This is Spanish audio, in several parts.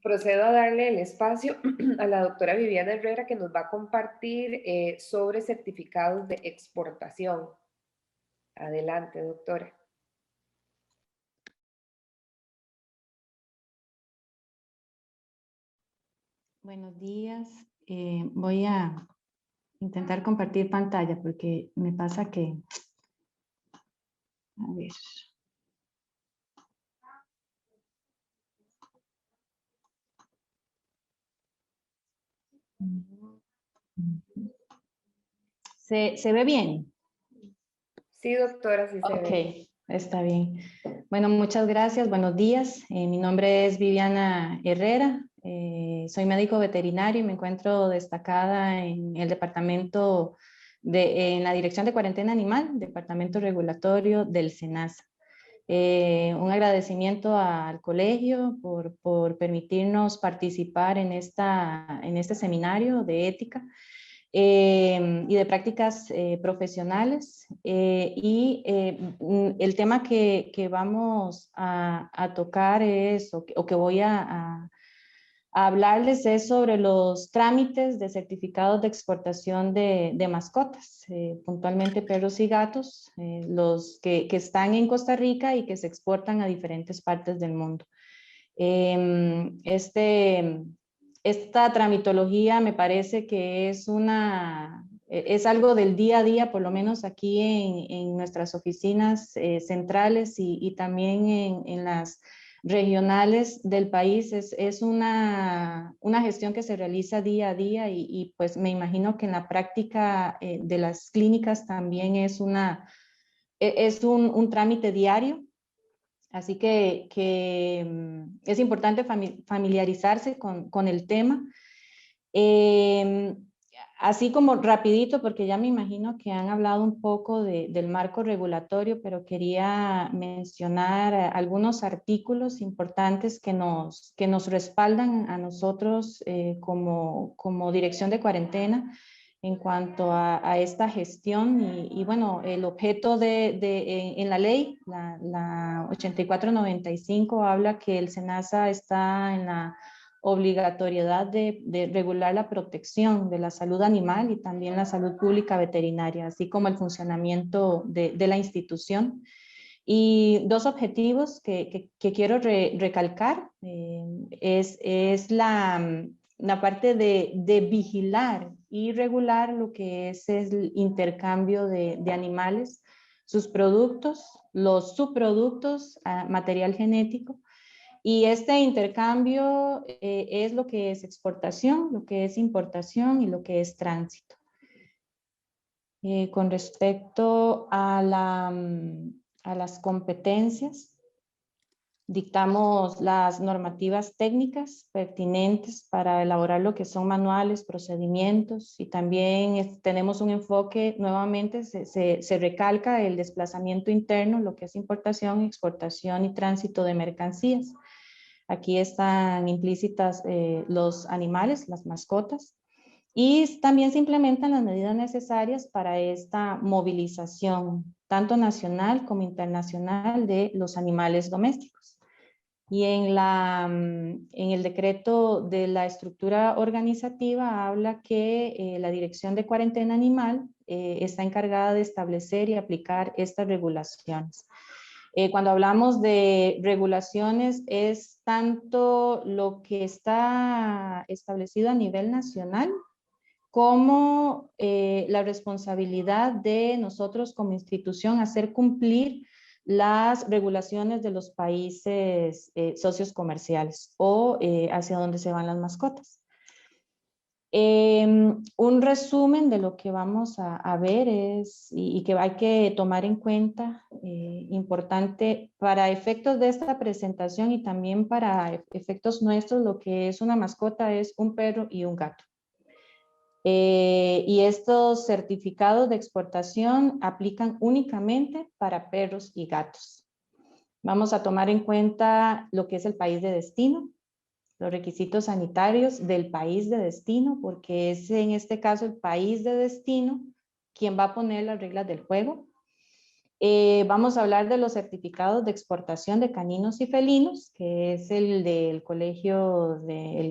procedo a darle el espacio a la doctora Viviana Herrera, que nos va a compartir sobre certificados de exportación. Adelante, doctora. Buenos días. Voy a intentar compartir pantalla porque me pasa que... A ver. ¿Se ve bien? Sí, doctora, sí se ve. Ok, está bien. Bueno, muchas gracias. Buenos días. Mi nombre es Viviana Herrera. Soy médico veterinario y me encuentro destacada en el departamento en la Dirección de Cuarentena Animal, departamento regulatorio del SENASA. Un agradecimiento al colegio por permitirnos participar en este seminario de ética y de prácticas profesionales. El tema que vamos a tocar es, o que voy a hablarles es sobre los trámites de certificados de exportación de mascotas, puntualmente perros y gatos, los que están en Costa Rica y que se exportan a diferentes partes del mundo. Esta tramitología me parece que es algo del día a día, por lo menos aquí en nuestras oficinas centrales y también en las regionales del país. Es una gestión que se realiza día a día y pues me imagino que en la práctica de las clínicas también es un trámite diario. Así que es importante familiarizarse con el tema. Así como rapidito, porque ya me imagino que han hablado un poco del marco regulatorio, pero quería mencionar algunos artículos importantes que nos respaldan a nosotros como dirección de cuarentena en cuanto a esta gestión y bueno, el objeto en la ley, la 8495 habla que el SENASA está en la obligatoriedad de regular la protección de la salud animal y también la salud pública veterinaria, así como el funcionamiento de la institución. Y dos objetivos que quiero recalcar es la parte de vigilar y regular lo que es el intercambio de animales, sus productos, los subproductos, material genético. Y este intercambio es lo que es exportación, lo que es importación y lo que es tránsito. Con respecto a las competencias, dictamos las normativas técnicas pertinentes para elaborar lo que son manuales, procedimientos y también tenemos un enfoque, nuevamente se recalca el desplazamiento interno, lo que es importación, exportación y tránsito de mercancías. Aquí están implícitas los animales, las mascotas, y también se implementan las medidas necesarias para esta movilización, tanto nacional como internacional, de los animales domésticos. Y en el decreto de la estructura organizativa habla que la Dirección de Cuarentena Animal está encargada de establecer y aplicar estas regulaciones. Cuando hablamos de regulaciones es tanto lo que está establecido a nivel nacional como la responsabilidad de nosotros como institución hacer cumplir las regulaciones de los países socios comerciales o hacia donde se van las mascotas. Un resumen de lo que vamos a ver es, y que hay que tomar en cuenta, importante para efectos de esta presentación y también para efectos nuestros, lo que es una mascota es un perro y un gato. Y estos certificados de exportación aplican únicamente para perros y gatos. Vamos a tomar en cuenta lo que es el país de destino, los requisitos sanitarios del país de destino, porque es en este caso el país de destino quien va a poner las reglas del juego. Vamos a hablar de los certificados de exportación de caninos y felinos, que es el del colegio,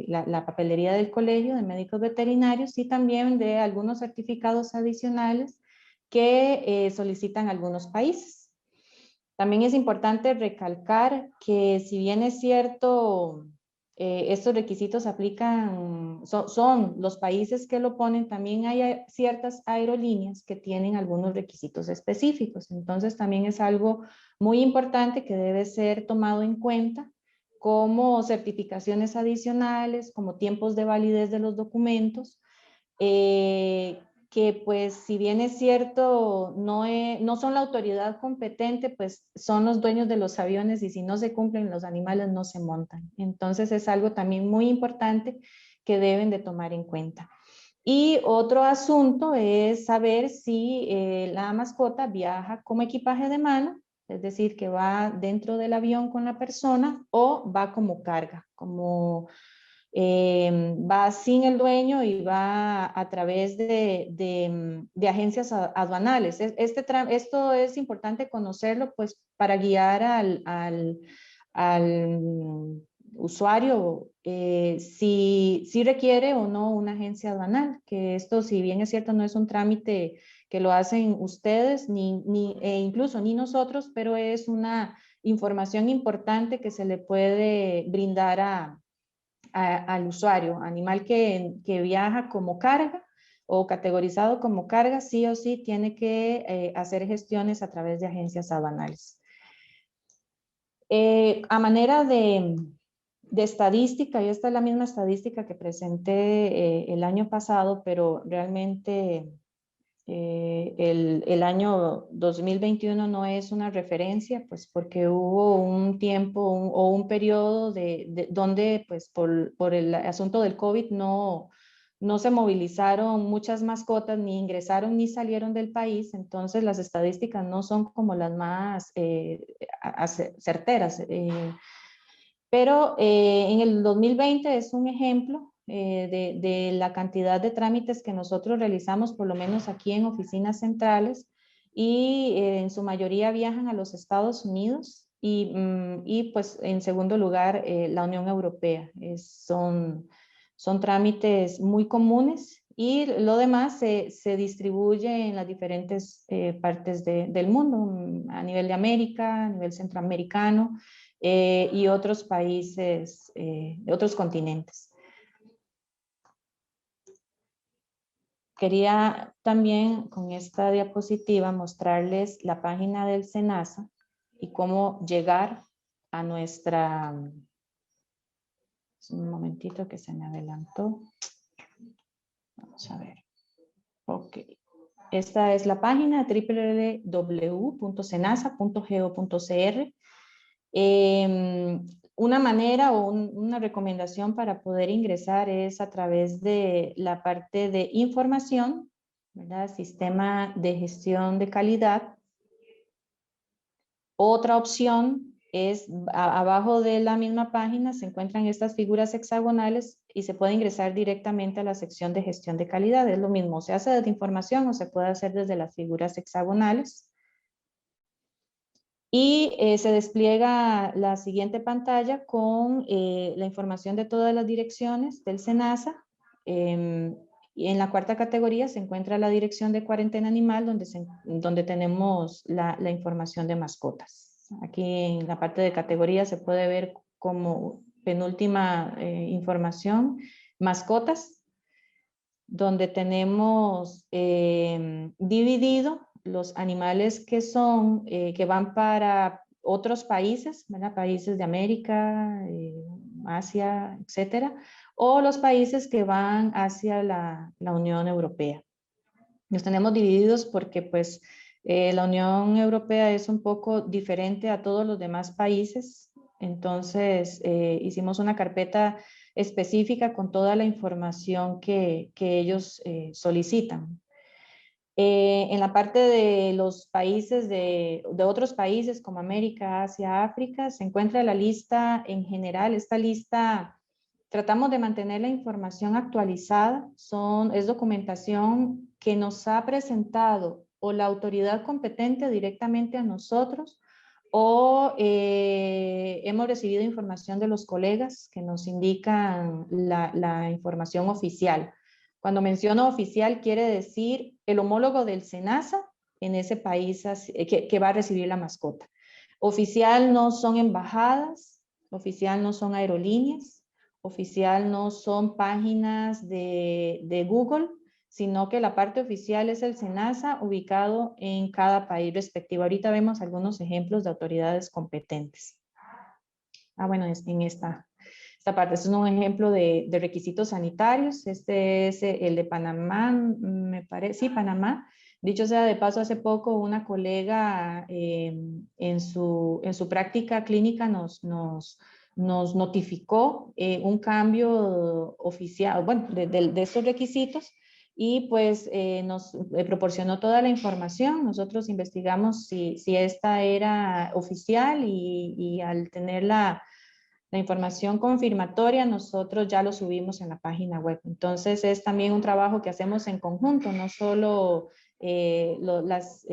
la papelería del Colegio de Médicos Veterinarios, y también de algunos certificados adicionales que solicitan algunos países. También es importante recalcar que si bien es cierto, estos requisitos aplican, son los países que lo ponen, también hay ciertas aerolíneas que tienen algunos requisitos específicos. Entonces también es algo muy importante que debe ser tomado en cuenta, como certificaciones adicionales, como tiempos de validez de los documentos, que pues si bien es cierto, no son la autoridad competente, pues son los dueños de los aviones y si no se cumplen, los animales no se montan. Entonces es algo también muy importante que deben de tomar en cuenta. Y otro asunto es saber si la mascota viaja como equipaje de mano, es decir, que va dentro del avión con la persona o va como carga, como va sin el dueño y va a través de agencias aduanales. Esto es importante conocerlo pues para guiar al usuario si requiere o no una agencia aduanal, que esto si bien es cierto no es un trámite que lo hacen ustedes e incluso ni nosotros, pero es una información importante que se le puede brindar al usuario. Animal que viaja como carga o categorizado como carga, sí o sí tiene que hacer gestiones a través de agencias aduanales. A manera de estadística, y esta es la misma estadística que presenté el año pasado, pero realmente el año 2021 no es una referencia, pues porque hubo un tiempo o un periodo donde pues por el asunto del COVID no se movilizaron muchas mascotas, ni ingresaron ni salieron del país, entonces las estadísticas no son como las más certeras. Pero en el 2020 es un ejemplo de la cantidad de trámites que nosotros realizamos, por lo menos aquí en oficinas centrales, y en su mayoría viajan a los Estados Unidos y pues en segundo lugar la Unión Europea. Son trámites muy comunes y lo demás se distribuye en las diferentes partes del mundo, a nivel de América, a nivel centroamericano, y otros países, otros continentes. Quería también con esta diapositiva mostrarles la página del SENASA y cómo llegar a nuestra... Un momentito que se me adelantó. Vamos a ver. Ok. Esta es la página www.senasa.go.cr. Una manera o una recomendación para poder ingresar es a través de la parte de información, ¿verdad? Sistema de gestión de calidad. Otra opción es abajo de la misma página se encuentran estas figuras hexagonales y se puede ingresar directamente a la sección de gestión de calidad. Es lo mismo, se hace desde información o se puede hacer desde las figuras hexagonales. Y se despliega la siguiente pantalla con la información de todas las direcciones del SENASA. Y en la cuarta categoría se encuentra la dirección de cuarentena animal, donde tenemos la información de mascotas. Aquí en la parte de categoría se puede ver como penúltima información, mascotas, donde tenemos dividido los animales que van para otros países, ¿verdad? Países de América, Asia, etcétera, o los países que van hacia la Unión Europea. Los tenemos divididos porque pues la Unión Europea es un poco diferente a todos los demás países, entonces hicimos una carpeta específica con toda la información que ellos solicitan. En la parte de los países, de otros países como América, Asia, África, se encuentra la lista en general. Esta lista tratamos de mantener la información actualizada. Es documentación que nos ha presentado o la autoridad competente directamente a nosotros, o hemos recibido información de los colegas que nos indican la información oficial. Cuando menciono oficial quiere decir el homólogo del SENASA en ese país que va a recibir la mascota. Oficial no son embajadas, oficial no son aerolíneas, oficial no son páginas de Google, sino que la parte oficial es el SENASA ubicado en cada país respectivo. Ahorita vemos algunos ejemplos de autoridades competentes. Bueno, en esta parte. Este es un ejemplo de requisitos sanitarios. Este es el de Panamá, me parece. Sí, Panamá. Dicho sea de paso, hace poco una colega en su práctica clínica nos notificó un cambio oficial, bueno, de estos requisitos, y pues nos proporcionó toda la información. Nosotros investigamos si esta era oficial y al tener la información confirmatoria, nosotros ya lo subimos en la página web. Entonces es también un trabajo que hacemos en conjunto, no solo las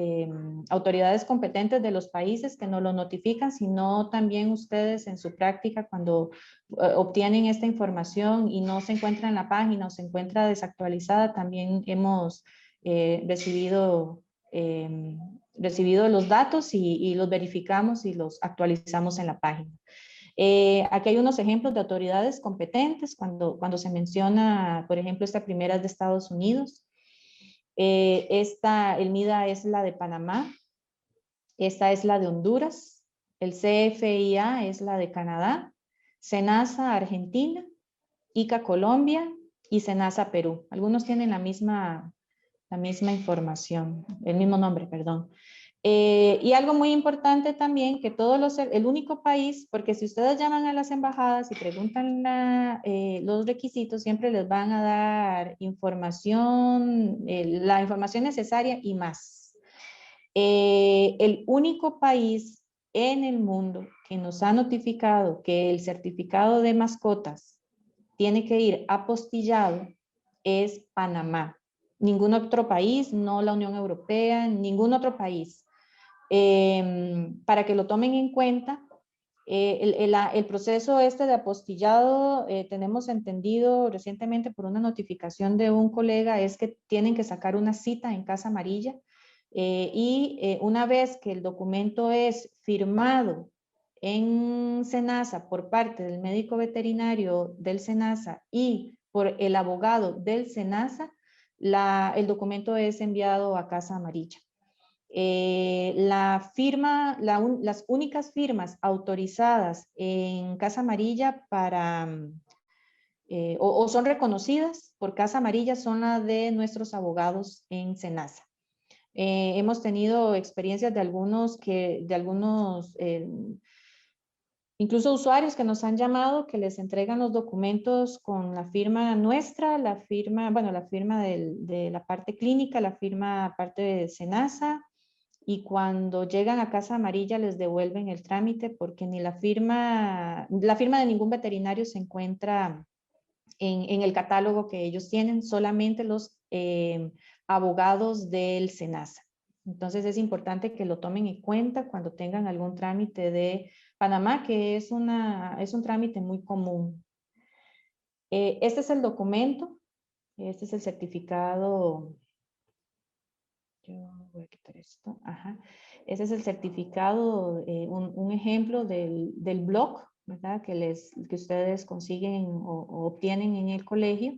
autoridades competentes de los países que nos lo notifican, sino también ustedes en su práctica cuando obtienen esta información y no se encuentra en la página o se encuentra desactualizada, también hemos recibido los datos y los verificamos y los actualizamos en la página. Aquí hay unos ejemplos de autoridades competentes cuando se menciona, por ejemplo, esta primera es de Estados Unidos. El MIDA es la de Panamá. Esta es la de Honduras. El CFIA es la de Canadá. SENASA Argentina. ICA Colombia y SENASA Perú. Algunos tienen la misma información, el mismo nombre, perdón. Y algo muy importante también, que el único país, porque si ustedes llaman a las embajadas y preguntan los requisitos, siempre les van a dar información, la información necesaria y más. El único país en el mundo que nos ha notificado que el certificado de mascotas tiene que ir apostillado es Panamá. Ningún otro país, no la Unión Europea, ningún otro país. Para que lo tomen en cuenta, el proceso este de apostillado, tenemos entendido recientemente por una notificación de un colega, es que tienen que sacar una cita en Casa Amarilla y una vez que el documento es firmado en SENASA por parte del médico veterinario del SENASA y por el abogado del SENASA, el documento es enviado a Casa Amarilla. Las únicas firmas autorizadas en Casa Amarilla o son reconocidas por Casa Amarilla son las de nuestros abogados en SENASA. Hemos tenido experiencias de algunos incluso usuarios que nos han llamado, que les entregan los documentos con la firma nuestra, la firma de la parte clínica, la firma parte de SENASA, y cuando llegan a Casa Amarilla les devuelven el trámite porque ni la firma de ningún veterinario se encuentra en el catálogo que ellos tienen, solamente los abogados del SENASA. Entonces es importante que lo tomen en cuenta cuando tengan algún trámite de Panamá, que es un trámite muy común. Este es el documento, este es el certificado. Yo voy a quitar esto. Ajá. Ese es el certificado, un ejemplo del blog, ¿verdad? Que ustedes consiguen o obtienen en el colegio.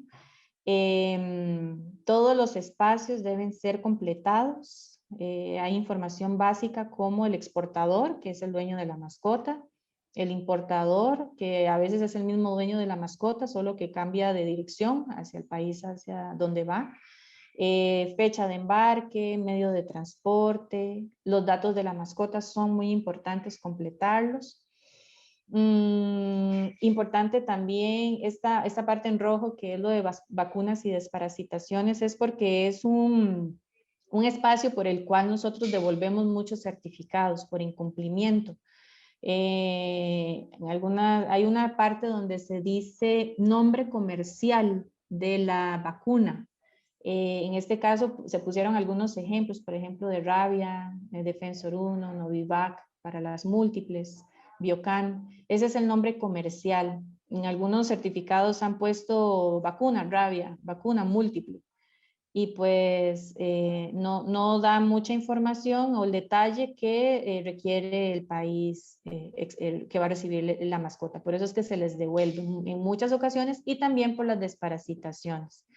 Todos los espacios deben ser completados. Hay información básica como el exportador, que es el dueño de la mascota, el importador, que a veces es el mismo dueño de la mascota, solo que cambia de dirección hacia el país hacia donde va. Fecha de embarque, medio de transporte, los datos de la mascota son muy importantes completarlos. Importante también esta parte en rojo, que es lo de vacunas y desparasitaciones, es porque es un espacio por el cual nosotros devolvemos muchos certificados por incumplimiento. Hay una parte donde se dice nombre comercial de la vacuna. En este caso se pusieron algunos ejemplos, por ejemplo, de Rabia, Defensor 1, Novivac, para las múltiples, Biocan. Ese es el nombre comercial. En algunos certificados han puesto vacuna, Rabia, vacuna múltiple. Y pues no da mucha información o el detalle que requiere el país que va a recibir la mascota. Por eso es que se les devuelve en muchas ocasiones y también por las desparasitaciones.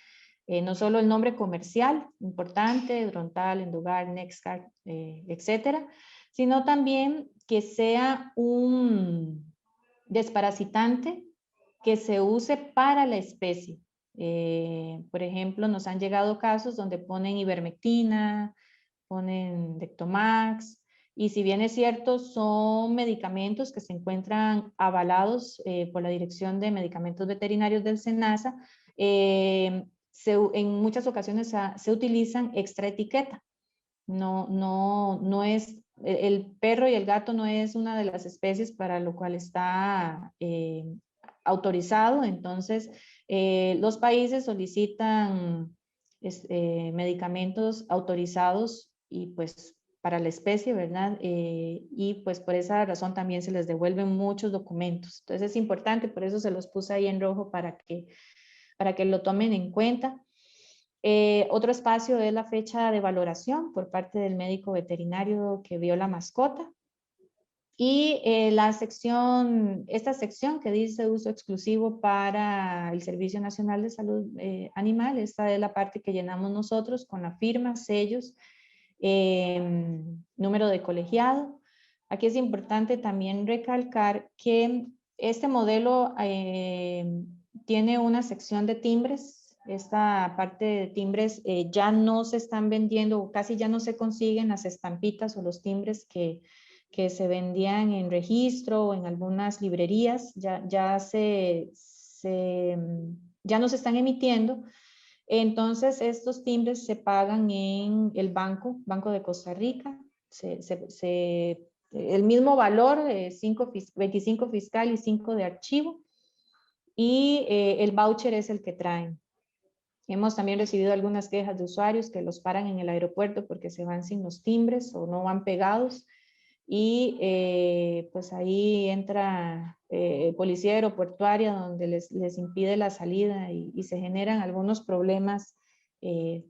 No solo el nombre comercial, importante, Drontal, Endugar, Nextcard, etcétera, sino también que sea un desparasitante que se use para la especie. Por ejemplo, nos han llegado casos donde ponen ivermectina, ponen Dectomax, y si bien es cierto, son medicamentos que se encuentran avalados por la Dirección de Medicamentos Veterinarios del SENASA, en muchas ocasiones se utilizan extra etiqueta. No es, el perro y el gato no es una de las especies para lo cual está autorizado, entonces los países solicitan medicamentos autorizados y pues para la especie, ¿verdad? Y pues por esa razón también se les devuelven muchos documentos. Entonces es importante, por eso se los puse ahí en rojo para que lo tomen en cuenta. Otro espacio es la fecha de valoración por parte del médico veterinario que vio la mascota. Y esta sección que dice uso exclusivo para el Servicio Nacional de Salud Animal, esta es la parte que llenamos nosotros con la firma, sellos, número de colegiado. Aquí es importante también recalcar que este modelo tiene una sección de timbres. Esta parte de timbres ya no se están vendiendo, o casi ya no se consiguen las estampitas o los timbres que se vendían en registro o en algunas librerías, ya no se están emitiendo. Entonces, estos timbres se pagan en el Banco de Costa Rica. El mismo valor, 25 fiscal y 5 de archivo. Y el voucher es el que traen. Hemos también recibido algunas quejas de usuarios que los paran en el aeropuerto porque se van sin los timbres o no van pegados. Y pues ahí entra policía aeroportuaria donde les impide la salida y se generan algunos problemas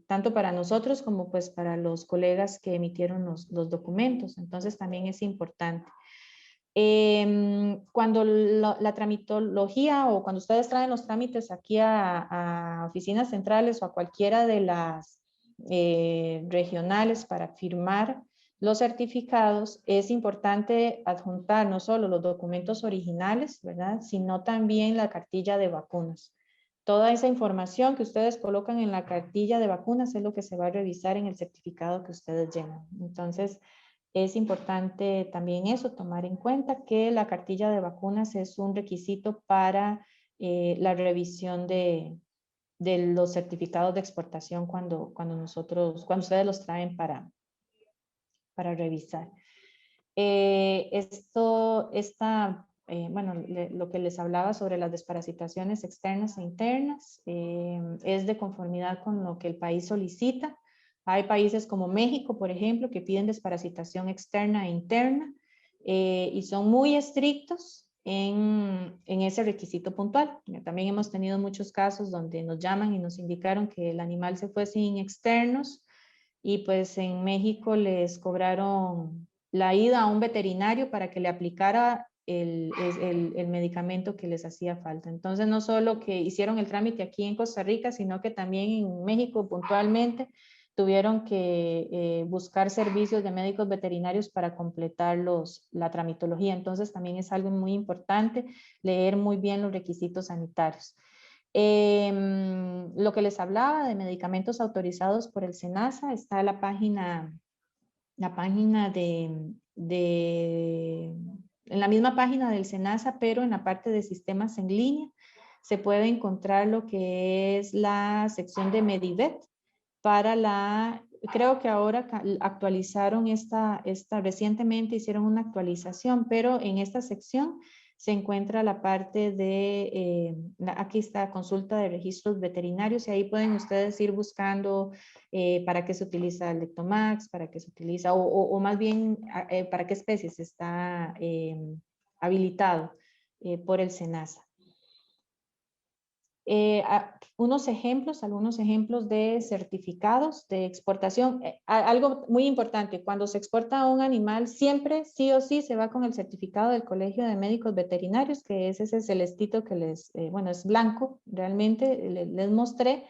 tanto para nosotros como pues para los colegas que emitieron los documentos. Entonces también es importante. Cuando la tramitología o cuando ustedes traen los trámites aquí a oficinas centrales o a cualquiera de las regionales para firmar los certificados, es importante adjuntar no solo los documentos originales, ¿verdad? Sino también la cartilla de vacunas. Toda esa información que ustedes colocan en la cartilla de vacunas es lo que se va a revisar en el certificado que ustedes llenan. Entonces, es importante también eso, tomar en cuenta que la cartilla de vacunas es un requisito para la revisión de los certificados de exportación cuando ustedes los traen para revisar. Lo que les hablaba sobre las desparasitaciones externas e internas es de conformidad con lo que el país solicita. Hay países como México, por ejemplo, que piden desparasitación externa e interna y son muy estrictos en ese requisito puntual. También hemos tenido muchos casos donde nos llaman y nos indicaron que el animal se fue sin externos y pues en México les cobraron la ida a un veterinario para que le aplicara el medicamento que les hacía falta. Entonces no solo que hicieron el trámite aquí en Costa Rica, sino que también en México puntualmente tuvieron que buscar servicios de médicos veterinarios para completar la tramitología. Entonces también es algo muy importante leer muy bien los requisitos sanitarios. Lo que les hablaba de medicamentos autorizados por el SENASA, está la página en la misma página del SENASA, pero en la parte de sistemas en línea se puede encontrar lo que es la sección de Medivet creo que ahora actualizaron recientemente hicieron una actualización, pero en esta sección se encuentra la parte de, aquí está, consulta de registros veterinarios, y ahí pueden ustedes ir buscando para qué se utiliza el Lectomax, para qué se utiliza, o más bien para qué especies está habilitado por el SENASA. Algunos ejemplos de certificados de exportación. Algo muy importante, cuando se exporta un animal, siempre, sí o sí, se va con el certificado del Colegio de Médicos Veterinarios, que es ese celestito que les, bueno, es blanco, realmente, les mostré.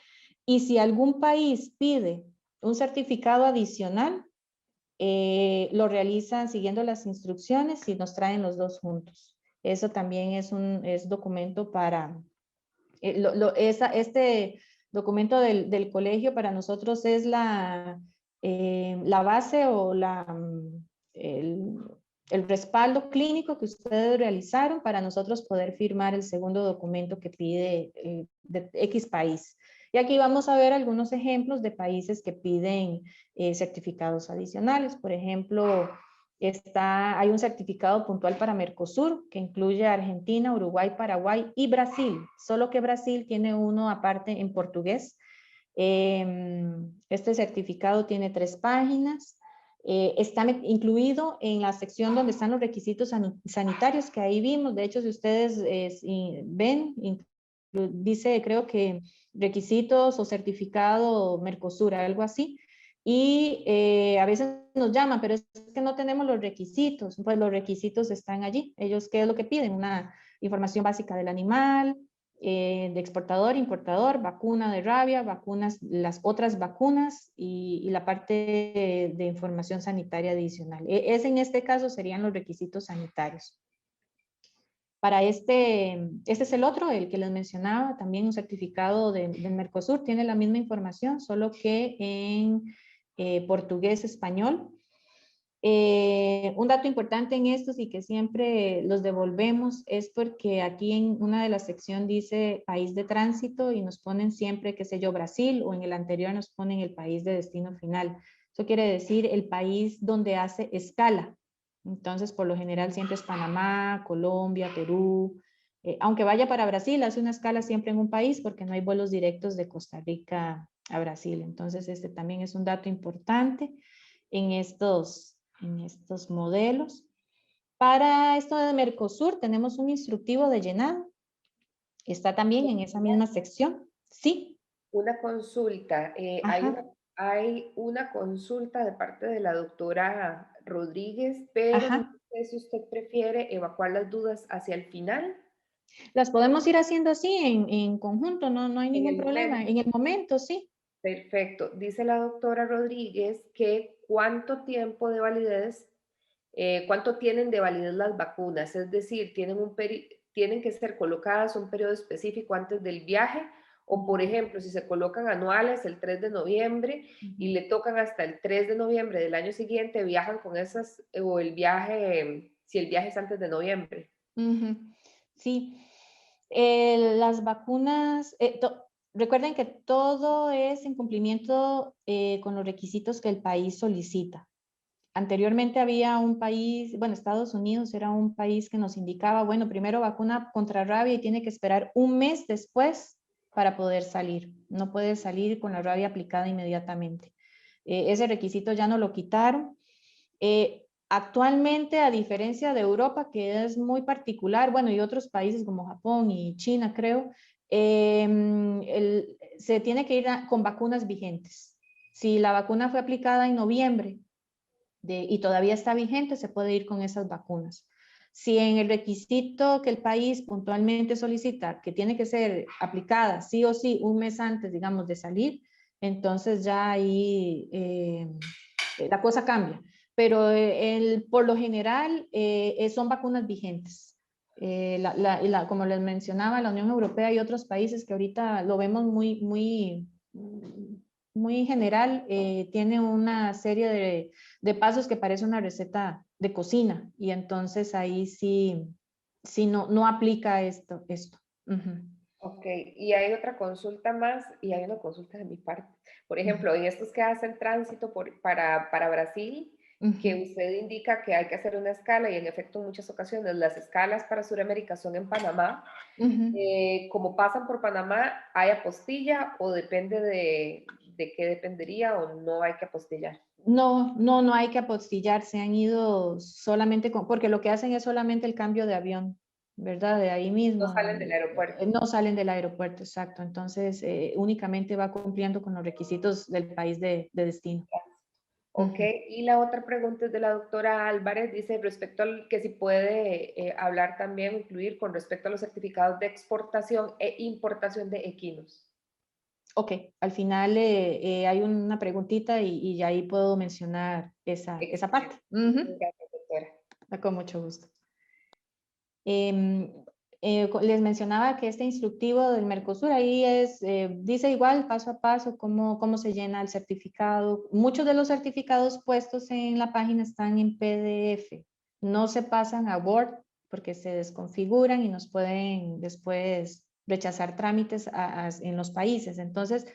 Y si algún país pide un certificado adicional, lo realizan siguiendo las instrucciones y nos traen los dos juntos. Eso también es documento para este documento del colegio para nosotros es la base o el, el respaldo clínico que ustedes realizaron para nosotros poder firmar el segundo documento que pide de X país. Y aquí vamos a ver algunos ejemplos de países que piden certificados adicionales. Por ejemplo, hay un certificado puntual para Mercosur que incluye a Argentina, Uruguay, Paraguay y Brasil, solo que Brasil tiene uno aparte en portugués. Este certificado tiene 3 páginas. Está incluido en la sección donde están los requisitos sanitarios que ahí vimos. De hecho, si ustedes ven, dice, creo que requisitos o certificado Mercosur, algo así. Y a veces nos llaman, pero es que no tenemos los requisitos. Pues los requisitos están allí. Ellos, ¿qué es lo que piden? Una información básica del animal, de exportador, importador, vacuna de rabia, vacunas, las otras vacunas y la parte de información sanitaria adicional. En este caso serían los requisitos sanitarios. Para este es el otro, el que les mencionaba, también un certificado del Mercosur, tiene la misma información, solo que en portugués, español. Un dato importante en estos y que siempre los devolvemos es porque aquí en una de las secciones dice país de tránsito y nos ponen siempre, qué sé yo, Brasil, o en el anterior nos ponen el país de destino final. Eso quiere decir el país donde hace escala. Entonces, por lo general siempre es Panamá, Colombia, Perú. Aunque vaya para Brasil, hace una escala siempre en un país porque no hay vuelos directos de Costa Rica a Brasil. Entonces, este también es un dato importante en estos modelos. Para esto de Mercosur tenemos un instructivo de llenado. Está también en esa misma sección. Sí. Una consulta. Hay una consulta de parte de la doctora Rodríguez, pero no Ajá. sé si usted prefiere evacuar las dudas hacia el final. Las podemos ir haciendo así en conjunto, no hay En ningún el problema. momento. En el momento, sí. Perfecto. Dice la doctora Rodríguez que cuánto tiempo de validez, cuánto tienen de validez las vacunas, es decir, tienen que ser colocadas un periodo específico antes del viaje, o por ejemplo, si se colocan anuales el 3 de noviembre y le tocan hasta el 3 de noviembre del año siguiente, viajan con esas, o el viaje, si el viaje es antes de noviembre. Sí. Las vacunas, recuerden que todo es en cumplimiento con los requisitos que el país solicita. Anteriormente había un país, bueno, Estados Unidos era un país que nos indicaba, bueno, primero vacuna contra rabia y tiene que esperar un mes después para poder salir. No puede salir con la rabia aplicada inmediatamente. Ese requisito ya no lo quitaron. Actualmente, a diferencia de Europa, que es muy particular, bueno, y otros países como Japón y China, creo, se tiene que ir con vacunas vigentes. Si la vacuna fue aplicada en noviembre y todavía está vigente, se puede ir con esas vacunas. Si en el requisito que el país puntualmente solicita, que tiene que ser aplicada sí o sí un mes antes, digamos, de salir, entonces ya ahí la cosa cambia. Pero por lo general son vacunas vigentes. Como les mencionaba, la Unión Europea y otros países que ahorita lo vemos muy general, tiene una serie de pasos que parece una receta de cocina y entonces ahí sí no aplica esto. Ok, y hay otra consulta más y hay una consulta de mi parte. Por ejemplo, en estos que hacen tránsito para Brasil, que Ujú. usted indica que hay que hacer una escala y en efecto en muchas ocasiones las escalas para Sudamérica son en Panamá. Ujú. Como pasan por Panamá, ¿hay apostilla o depende de qué dependería o no hay que apostillar? No, no, no hay que apostillar, se han ido solamente con, porque lo que hacen es solamente el cambio de avión, ¿verdad? De ahí No mismo, salen del aeropuerto. no salen del aeropuerto, exacto. Entonces, únicamente va cumpliendo con los requisitos del país de destino. Ok, Ujú. y la otra pregunta es de la doctora Álvarez, dice respecto al que si puede hablar también, incluir con respecto a los certificados de exportación e importación de equinos. Ok, al final hay una preguntita y ahí puedo mencionar esa parte. Excelente. Ujú. Gracias, doctora. Con mucho gusto. Em, les mencionaba que este instructivo del Mercosur ahí dice igual paso a paso cómo se llena el certificado. Muchos de los certificados puestos en la página están en PDF, no se pasan a Word porque se desconfiguran y nos pueden después rechazar trámites en los países. Entonces,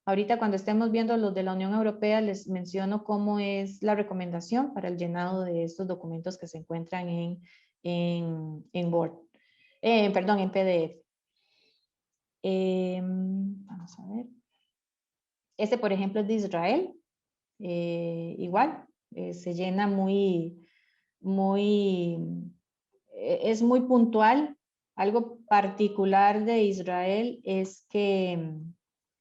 ahorita cuando estemos viendo los de la Unión Europea, les menciono cómo es la recomendación para el llenado de estos documentos que se encuentran en Word, perdón, en PDF. Vamos a ver. Este, por ejemplo, es de Israel. Igual, se llena muy, es muy puntual. Algo particular de Israel es que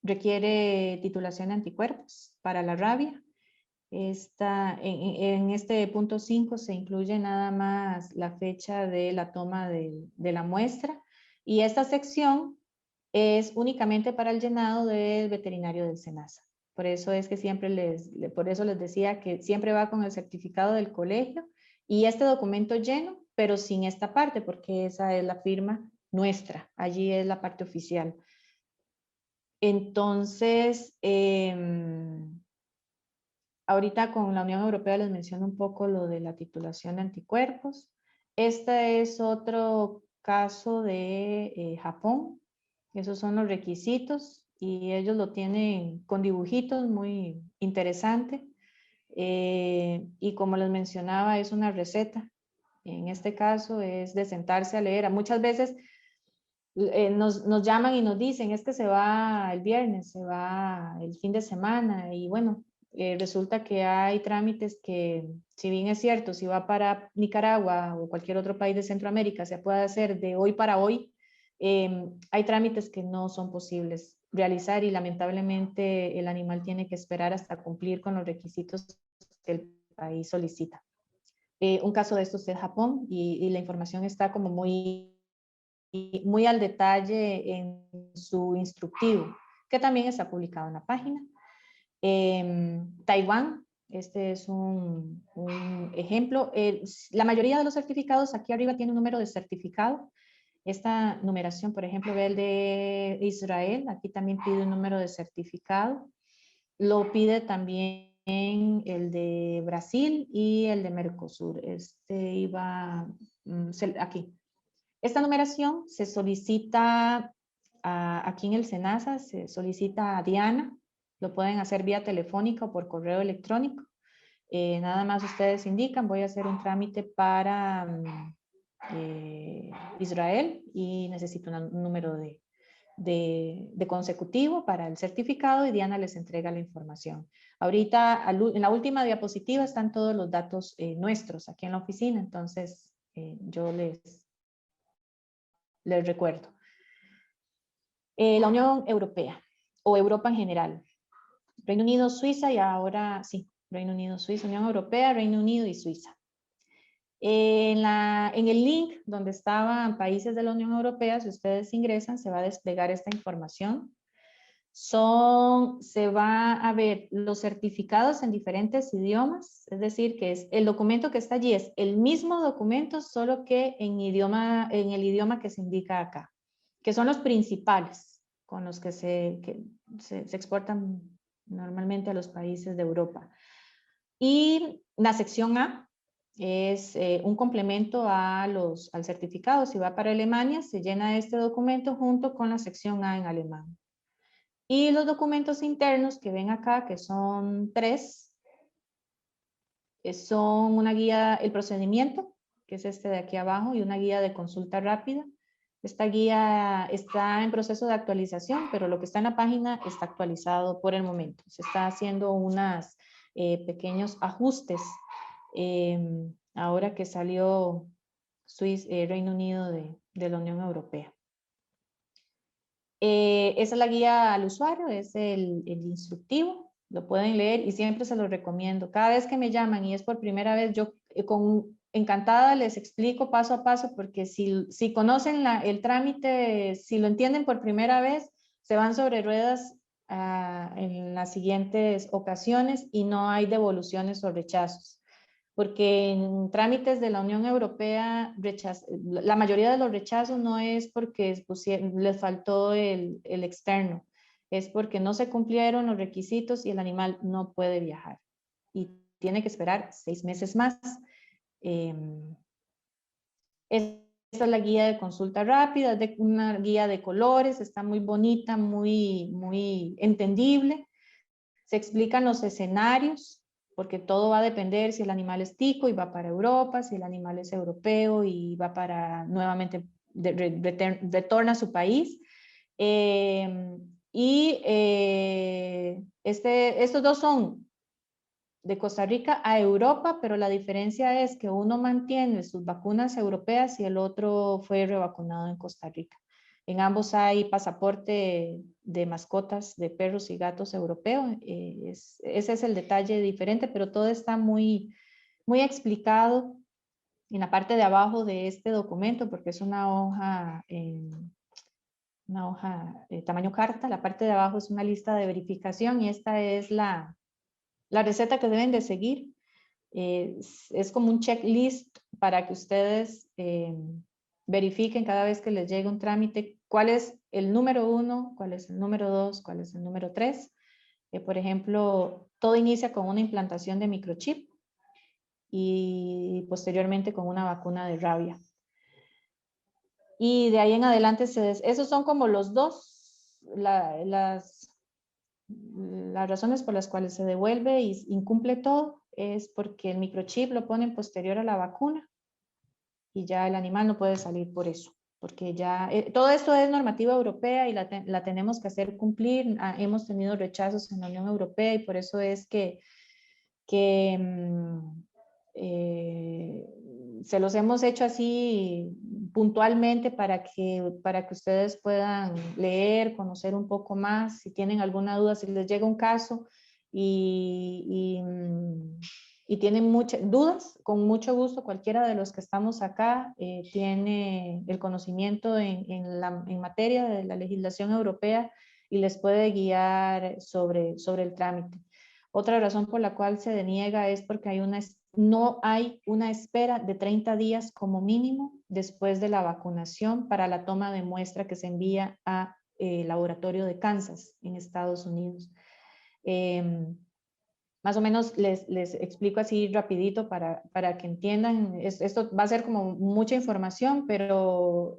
requiere titulación de anticuerpos para la rabia. En este punto 5 se incluye nada más la fecha de la toma de la muestra y esta sección es únicamente para el llenado del veterinario del SENASA. Por eso es que por eso les decía que siempre va con el certificado del colegio y este documento lleno, pero sin esta parte, porque esa es la firma nuestra, allí es la parte oficial. Entonces, ahorita con la Unión Europea les menciono un poco lo de la titulación de anticuerpos. Este es otro caso de Japón. Esos son los requisitos y ellos lo tienen con dibujitos muy interesante. Y como les mencionaba, es una receta. En este caso es de sentarse a leer. Muchas veces nos llaman y nos dicen, es que se va el viernes, se va el fin de semana y bueno, resulta que hay trámites que, si bien es cierto, si va para Nicaragua o cualquier otro país de Centroamérica, se puede hacer de hoy para hoy, hay trámites que no son posibles realizar y lamentablemente el animal tiene que esperar hasta cumplir con los requisitos que el país solicita. Un caso de estos es Japón y la información está como muy al detalle en su instructivo, que también está publicado en la página. Taiwán, este es un ejemplo. La mayoría de los certificados aquí arriba tiene un número de certificado. Esta numeración, por ejemplo, ve el de Israel, aquí también pide un número de certificado. Lo pide también el de Brasil y el de Mercosur. Este iba aquí. Esta numeración se solicita aquí en el SENASA, se solicita a Diana, lo pueden hacer vía telefónica o por correo electrónico. Nada más ustedes indican, voy a hacer un trámite para Israel y necesito un número de consecutivo para el certificado y Diana les entrega la información. Ahorita en la última diapositiva están todos los datos nuestros aquí en la oficina, entonces yo les recuerdo. La Unión Europea o Europa en general. Reino Unido, Suiza y ahora sí, Reino Unido, Suiza, Unión Europea, Reino Unido y Suiza. En el link donde estaban países de la Unión Europea, si ustedes ingresan, se va a desplegar esta información. Se va a ver los certificados en diferentes idiomas, es decir, que el documento que está allí es el mismo documento, solo que en el idioma que se indica acá, que son los principales con los que se exportan normalmente a los países de Europa. Y la sección A es un complemento al certificado. Si va para Alemania, se llena este documento junto con la sección A en alemán. Y los documentos internos que ven acá, que son 3, son una guía, el procedimiento, que es este de aquí abajo, y una guía de consulta rápida. Esta guía está en proceso de actualización, pero lo que está en la página está actualizado por el momento. Se está haciendo unos pequeños ajustes ahora que salió Reino Unido de la Unión Europea. Esa es la guía al usuario, es el instructivo, lo pueden leer y siempre se lo recomiendo. Cada vez que me llaman y es por primera vez, yo encantada les explico paso a paso, porque si conocen el trámite, si lo entienden por primera vez, se van sobre ruedas en las siguientes ocasiones y no hay devoluciones o rechazos. Porque en trámites de la Unión Europea la mayoría de los rechazos no es porque les faltó el externo, es porque no se cumplieron los requisitos y el animal no puede viajar y tiene que esperar 6 meses más. Esta es la guía de consulta rápida, una guía de colores, está muy bonita, muy entendible. Se explican los escenarios, porque todo va a depender si el animal es tico y va para Europa, si el animal es europeo y va para nuevamente, retorna a su país. Estos dos son de Costa Rica a Europa, pero la diferencia es que uno mantiene sus vacunas europeas y el otro fue revacunado en Costa Rica. En ambos hay pasaporte de mascotas de perros y gatos europeo. Ese es el detalle diferente, pero todo está muy explicado en la parte de abajo de este documento, porque es una hoja tamaño carta. La parte de abajo es una lista de verificación y esta es la receta que deben de seguir. Es como un checklist para que ustedes verifiquen cada vez que les llegue un trámite cuál es el número 1, cuál es el número 2, cuál es el número 3. Por ejemplo, todo inicia con una implantación de microchip y posteriormente con una vacuna de rabia. Y de ahí en adelante, esos son como los dos, las razones por las cuales se devuelve y incumple todo es porque el microchip lo ponen posterior a la vacuna y ya el animal no puede salir por eso, porque ya todo esto es normativa europea y la tenemos que hacer cumplir. Hemos tenido rechazos en la Unión Europea y por eso es que se los hemos hecho así puntualmente para que ustedes puedan leer, conocer un poco más, si tienen alguna duda, si les llega un caso y tienen muchas dudas, con mucho gusto cualquiera de los que estamos acá tiene el conocimiento en materia de la legislación europea y les puede guiar sobre el trámite. Otra razón por la cual se deniega es porque no hay una espera de 30 días como mínimo después de la vacunación para la toma de muestra que se envía a laboratorio de Kansas en Estados Unidos. Más o menos les explico así rapidito para que entiendan. Esto va a ser como mucha información, pero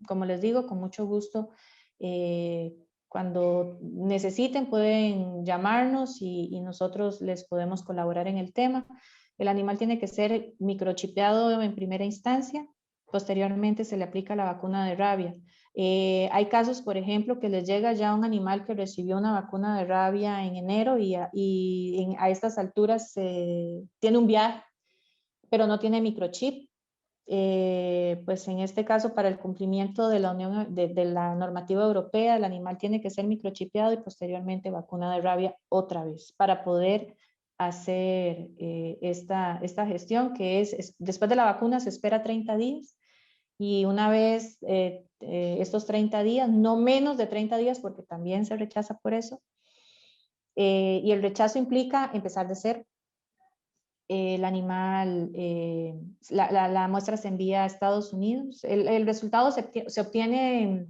como les digo, con mucho gusto, cuando necesiten pueden llamarnos y nosotros les podemos colaborar en el tema. El animal tiene que ser microchipeado en primera instancia, posteriormente se le aplica la vacuna de rabia. Hay casos, por ejemplo, que les llega ya un animal que recibió una vacuna de rabia en enero y a estas alturas tiene un viaje, pero no tiene microchip. Pues en este caso, para el cumplimiento de la normativa europea, el animal tiene que ser microchipeado y posteriormente vacuna de rabia otra vez para poder hacer esta gestión, que es después de la vacuna se espera 30 días y una vez estos 30 días, no menos de 30 días porque también se rechaza por eso, y el rechazo implica empezar de cero. El animal, la muestra se envía a Estados Unidos. El resultado se obtiene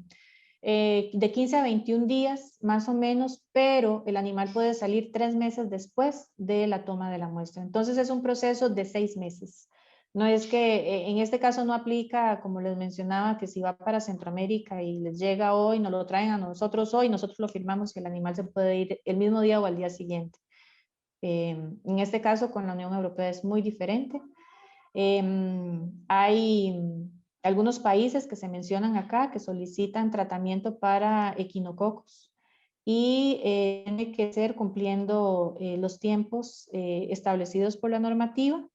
de 15 a 21 días más o menos, pero el animal puede salir 3 meses después de la toma de la muestra. Entonces es un proceso de 6 meses. No es que en este caso no aplica, como les mencionaba, que si va para Centroamérica y les llega hoy, nos lo traen a nosotros hoy, nosotros lo firmamos y el animal se puede ir el mismo día o al día siguiente. En este caso, con la Unión Europea es muy diferente. Hay algunos países que se mencionan acá que solicitan tratamiento para equinococos y tiene que ser cumpliendo los tiempos establecidos por la normativa.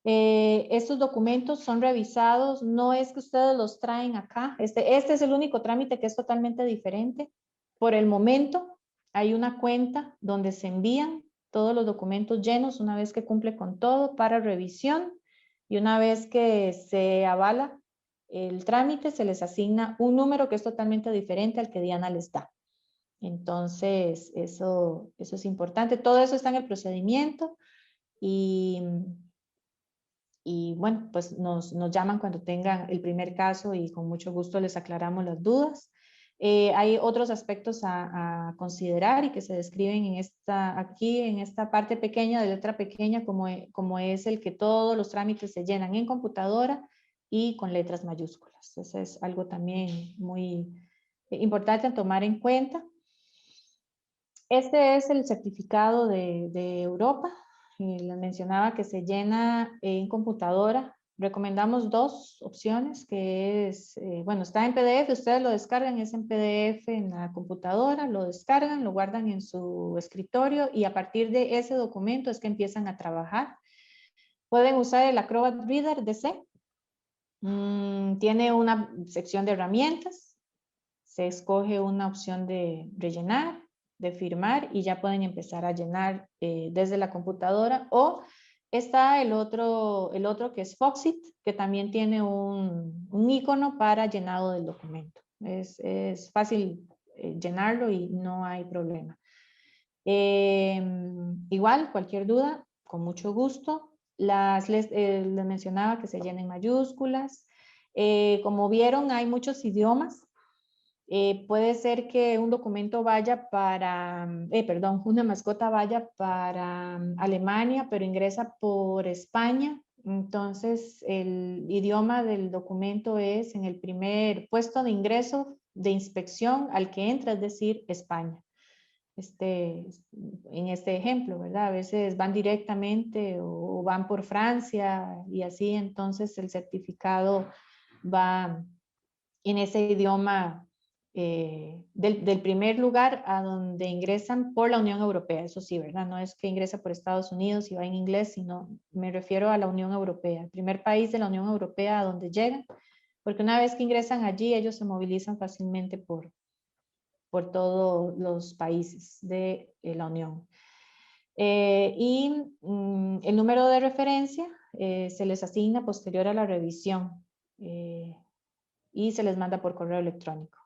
Estos documentos son revisados, no es que ustedes los traen acá, este es el único trámite que es totalmente diferente. Por el momento hay una cuenta donde se envían todos los documentos llenos una vez que cumple con todo para revisión, y una vez que se avala el trámite se les asigna un número que es totalmente diferente al que Diana les da. Entonces eso es importante, todo eso está en el procedimiento. Y bueno, pues nos llaman cuando tengan el primer caso y con mucho gusto les aclaramos las dudas. Hay otros aspectos a considerar y que se describen aquí en esta parte pequeña, de letra pequeña, como es el que todos los trámites se llenan en computadora y con letras mayúsculas. Eso es algo también muy importante a tomar en cuenta. Este es el certificado de Europa. Les mencionaba que se llena en computadora. Recomendamos dos opciones, que es, bueno, está en PDF, ustedes lo descargan, es en PDF en la computadora, lo descargan, lo guardan en su escritorio y a partir de ese documento es que empiezan a trabajar. Pueden usar el Acrobat Reader DC. Tiene una sección de herramientas. Se escoge una opción de rellenar, de firmar y ya pueden empezar a llenar desde la computadora. O está el otro que es Foxit, que también tiene un icono para llenado del documento. Es fácil llenarlo y no hay problema. Igual, cualquier duda, con mucho gusto. Les mencionaba que se llenen mayúsculas. Como vieron, hay muchos idiomas. Puede ser que un documento vaya para, una mascota vaya para Alemania, pero ingresa por España. Entonces, el idioma del documento es en el primer puesto de ingreso de inspección al que entra, es decir, España. En este ejemplo, ¿verdad? A veces van directamente o van por Francia y así, entonces el certificado va en ese idioma del primer lugar a donde ingresan por la Unión Europea, eso sí, ¿verdad? No es que ingresa por Estados Unidos y va en inglés, sino me refiero a la Unión Europea, el primer país de la Unión Europea a donde llegan, porque una vez que ingresan allí, ellos se movilizan fácilmente por todos los países de la Unión. El número de referencia se les asigna posterior a la revisión y se les manda por correo electrónico.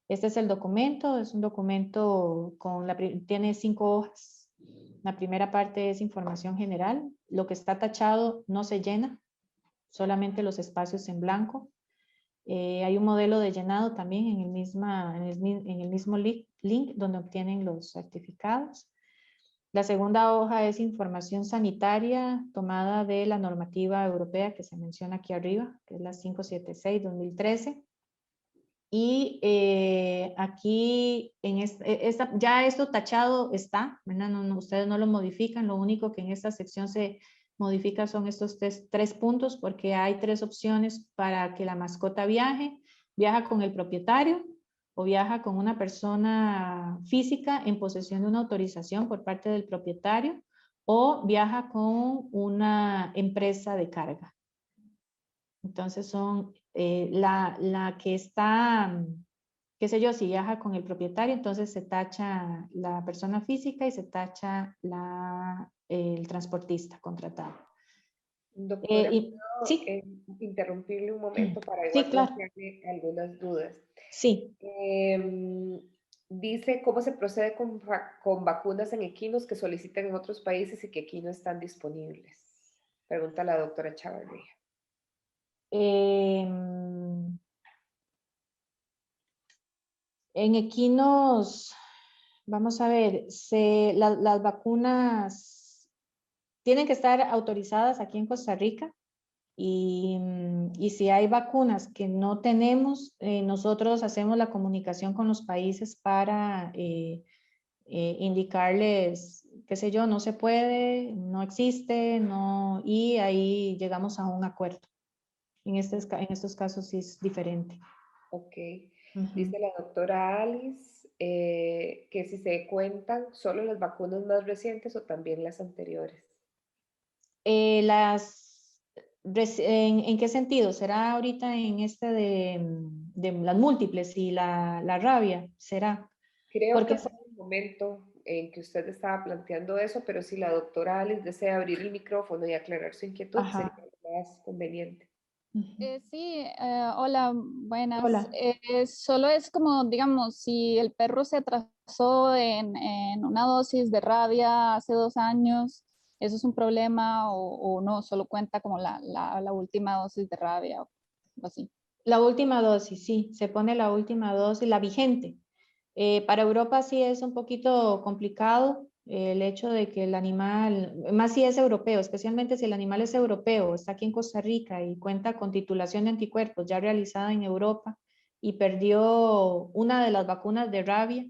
Este es el documento, es un documento tiene 5 hojas. La primera parte es información general. Lo que está tachado no se llena, solamente los espacios en blanco. Hay un modelo de llenado también en el mismo link donde obtienen los certificados. La segunda hoja es información sanitaria tomada de la normativa europea que se menciona aquí arriba, que es la 576-2013. Y aquí, ya esto tachado está, ¿verdad? Ustedes no lo modifican, lo único que en esta sección se modifica son estos tres puntos, porque hay 3 opciones para que la mascota viaja con el propietario o viaja con una persona física en posesión de una autorización por parte del propietario o viaja con una empresa de carga. Entonces son la que está, qué sé yo, si viaja con el propietario, entonces se tacha la persona física y se tacha el transportista contratado. Doctora, ¿puedo sí, interrumpirle un momento para sí, igual claro, plantearle algunas dudas? sí. Dice cómo se procede con vacunas en equinos que solicitan en otros países y que aquí no están disponibles. Pregunta la doctora Chavarría. En equinos, vamos a ver, las vacunas tienen que estar autorizadas aquí en Costa Rica y si hay vacunas que no tenemos, nosotros hacemos la comunicación con los países para indicarles qué sé yo, no se puede, no existe, no, y ahí llegamos a un acuerdo. En estos casos sí es diferente. Ok. Ujú. Dice la doctora Alice que si se cuentan solo las vacunas más recientes o también las anteriores. ¿En qué sentido? ¿Será ahorita en este de las múltiples y la rabia? ¿Será? Creo que Porque fue el momento en que usted estaba planteando eso, pero si la doctora Alice desea abrir el micrófono y aclarar su inquietud, sería ajá. lo más conveniente. Ujú. Sí, hola, buenas. Hola. Solo es como, digamos, si el perro se atrasó en una dosis de rabia hace 2 años, ¿eso es un problema o no? Solo cuenta como la última dosis de rabia o así. La última dosis, sí, se pone la última dosis, la vigente. Para Europa sí es un poquito complicado el hecho de que el animal, más si es europeo, especialmente si el animal es europeo, está aquí en Costa Rica y cuenta con titulación de anticuerpos ya realizada en Europa y perdió una de las vacunas de rabia,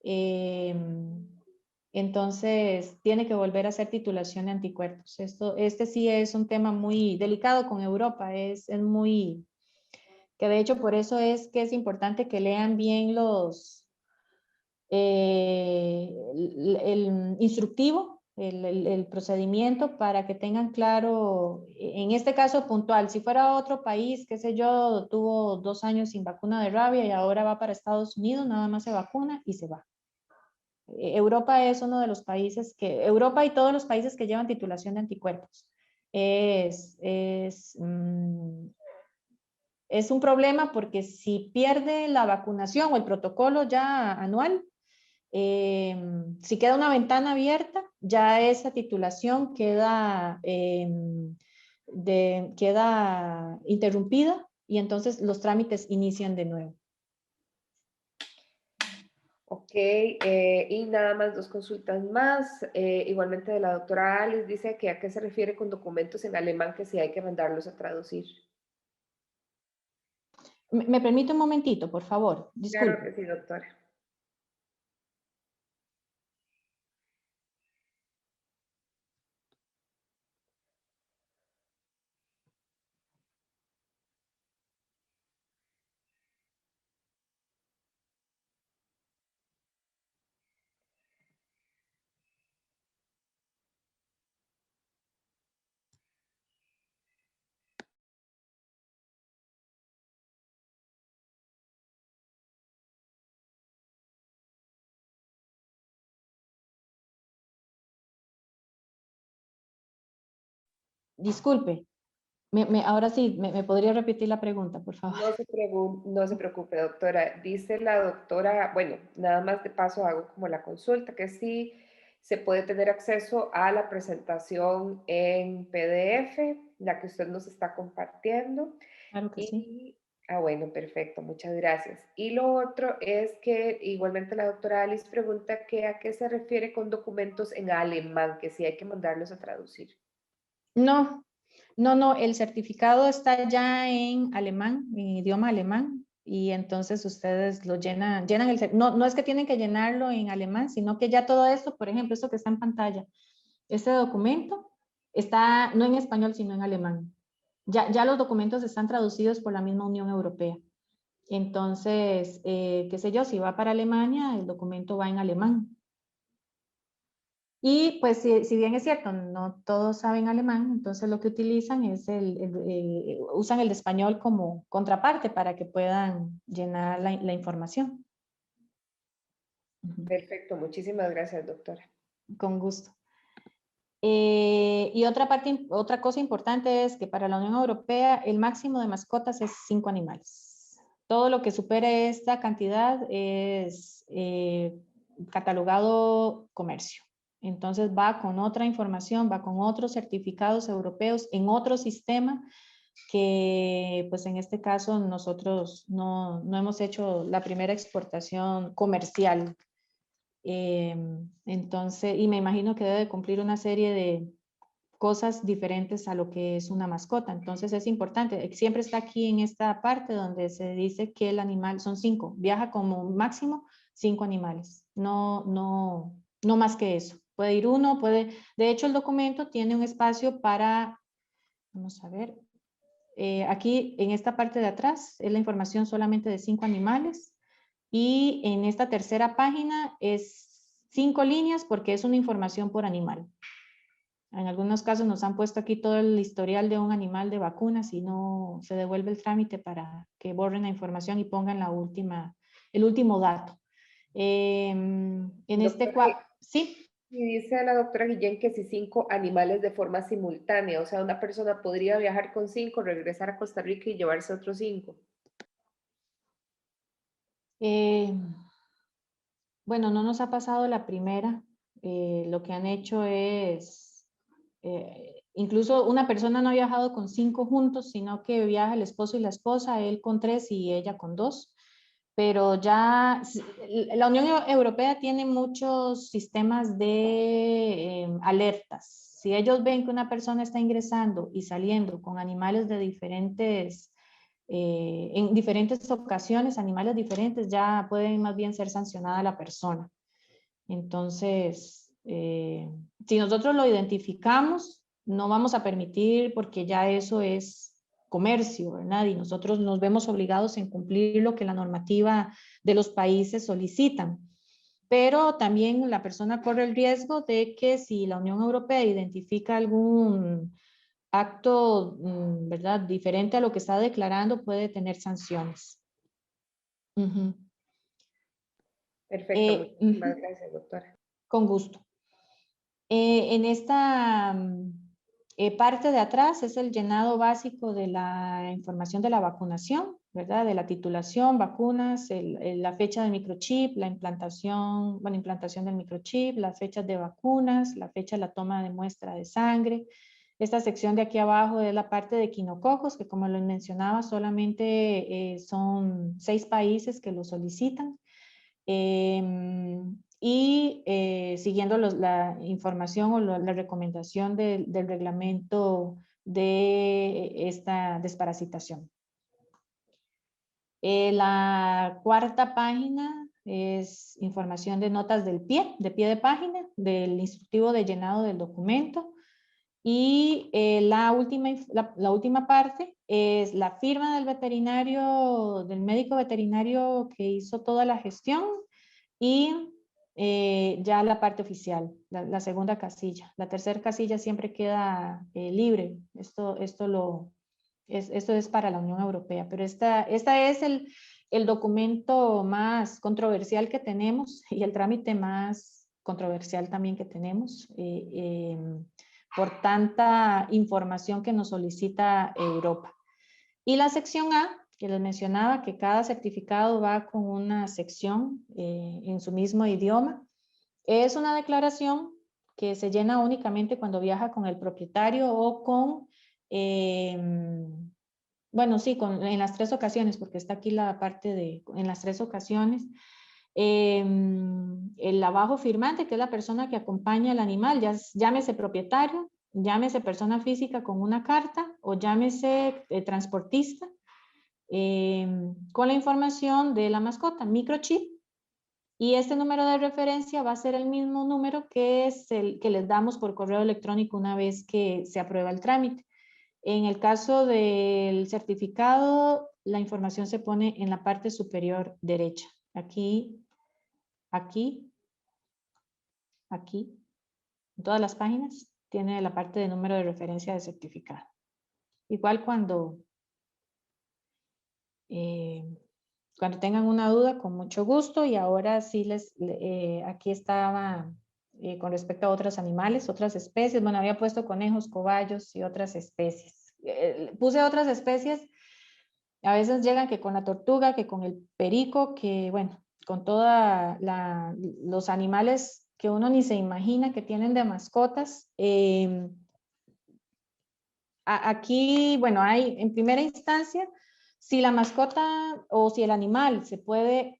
eh, entonces tiene que volver a hacer titulación de anticuerpos. Este sí es un tema muy delicado con Europa, es muy, que de hecho por eso es que es importante que lean bien el instructivo, el procedimiento para que tengan claro, en este caso puntual, si fuera otro país, qué sé yo, tuvo 2 años sin vacuna de rabia y ahora va para Estados Unidos, nada más se vacuna y se va. Europa es uno de los países Europa y todos los países que llevan titulación de anticuerpos. Es un problema porque si pierde la vacunación o el protocolo ya anual, si queda una ventana abierta, ya esa titulación queda interrumpida y entonces los trámites inician de nuevo. Ok, y nada más dos consultas más. Igualmente de la doctora Alice dice que a qué se refiere con documentos en alemán que si hay que mandarlos a traducir. ¿Me permite un momentito, por favor? Claro Disculpe. que sí, doctora. Disculpe. Ahora sí, ¿me podría repetir la pregunta, por favor? No se preocupe, doctora. Dice la doctora, bueno, nada más de paso hago como la consulta, que sí se puede tener acceso a la presentación en PDF, la que usted nos está compartiendo. Claro que sí. Y, bueno, perfecto, muchas gracias. Y lo otro es que igualmente la doctora Alice pregunta que a qué se refiere con documentos en alemán, que sí hay que mandarlos a traducir. No, no, el certificado está ya en alemán, en idioma alemán, y entonces ustedes lo llenan no es que tienen que llenarlo en alemán, sino que ya todo esto, por ejemplo, esto que está en pantalla, este documento está no en español, sino en alemán. Ya los documentos están traducidos por la misma Unión Europea. Entonces, qué sé yo, si va para Alemania, el documento va en alemán. Y pues si bien es cierto, no todos saben alemán, entonces lo que utilizan es usan el de español como contraparte para que puedan llenar la información. Perfecto, muchísimas gracias, doctora. Con gusto. Y otra cosa importante es que para la Unión Europea el máximo de mascotas es 5 animales. Todo lo que supere esta cantidad es catalogado comercio. Entonces va con otra información, va con otros certificados europeos en otro sistema que pues en este caso nosotros no hemos hecho la primera exportación comercial. Entonces, y me imagino que debe cumplir una serie de cosas diferentes a lo que es una mascota. Entonces es importante, siempre está aquí en esta parte donde se dice que el animal, son 5, viaja como máximo 5 animales, no más que eso. Puede ir uno, puede... De hecho, el documento tiene un espacio para... Vamos a ver. Aquí, en esta parte de atrás, es la información solamente de 5 animales. Y en esta tercera página es 5 líneas porque es una información por animal. En algunos casos nos han puesto aquí todo el historial de un animal de vacunas y no se devuelve el trámite para que borren la información y pongan el último dato. En este cuadro, sí. Y dice la doctora Guillén que si 5 animales de forma simultánea, o sea, una persona podría viajar con 5, regresar a Costa Rica y llevarse otros 5. Bueno, no nos ha pasado la primera. Lo que han hecho es, incluso una persona no ha viajado con 5 juntos, sino que viaja el esposo y la esposa, él con 3 y ella con 2. Pero ya la Unión Europea tiene muchos sistemas de alertas. Si ellos ven que una persona está ingresando y saliendo con animales de diferentes, en diferentes ocasiones, animales diferentes, ya puede más bien ser sancionada la persona. Entonces, si nosotros lo identificamos, no vamos a permitir porque ya eso es comercio, ¿verdad? Y nosotros nos vemos obligados en cumplir lo que la normativa de los países solicitan. Pero también la persona corre el riesgo de que si la Unión Europea identifica algún acto, ¿verdad?, diferente a lo que está declarando, puede tener sanciones. Perfecto, muchísimas gracias, doctora. Con gusto. En esta parte de atrás es el llenado básico de la información de la vacunación, ¿verdad? De la titulación, vacunas, la fecha del microchip, la implantación, bueno, implantación del microchip, las fechas de vacunas, la fecha de la toma de muestra de sangre. Esta sección de aquí abajo es la parte de equinococos, que como lo mencionaba, solamente son 6 países que lo solicitan. Y siguiendo la información o la recomendación del reglamento de esta desparasitación. La cuarta página es información de notas de pie de página, del instructivo de llenado del documento. Y la última parte es la firma del veterinario, del médico veterinario que hizo toda la gestión y ya la parte oficial, la segunda casilla. La tercera casilla siempre queda libre. Esto es para la Unión Europea, pero esta es el documento más controversial que tenemos y el trámite más controversial también que tenemos. Por tanta información que nos solicita Europa. Y la sección A, que les mencionaba, que cada certificado va con una sección en su mismo idioma, es una declaración que se llena únicamente cuando viaja con el propietario o con, bueno, sí, en las 3 ocasiones, porque está aquí la parte de, en las 3 ocasiones. El abajo firmante, que es la persona que acompaña al animal, ya llámese propietario, llámese persona física con una carta o llámese transportista, con la información de la mascota, microchip, y este número de referencia va a ser el mismo número que es el que les damos por correo electrónico una vez que se aprueba el trámite. En el caso del certificado, la información se pone en la parte superior derecha. Aquí, aquí, aquí, en todas las páginas, tiene la parte de número de referencia de certificado. Igual cuando tengan una duda, con mucho gusto. Y ahora sí aquí estaba con respecto a otros animales, otras especies. Bueno, había puesto conejos, cobayos y otras especies. Puse otras especies. A veces llegan que con la tortuga, que con el perico, que bueno, con todos los animales que uno ni se imagina que tienen de mascotas. Aquí, bueno, hay en primera instancia, si la mascota o si el animal se puede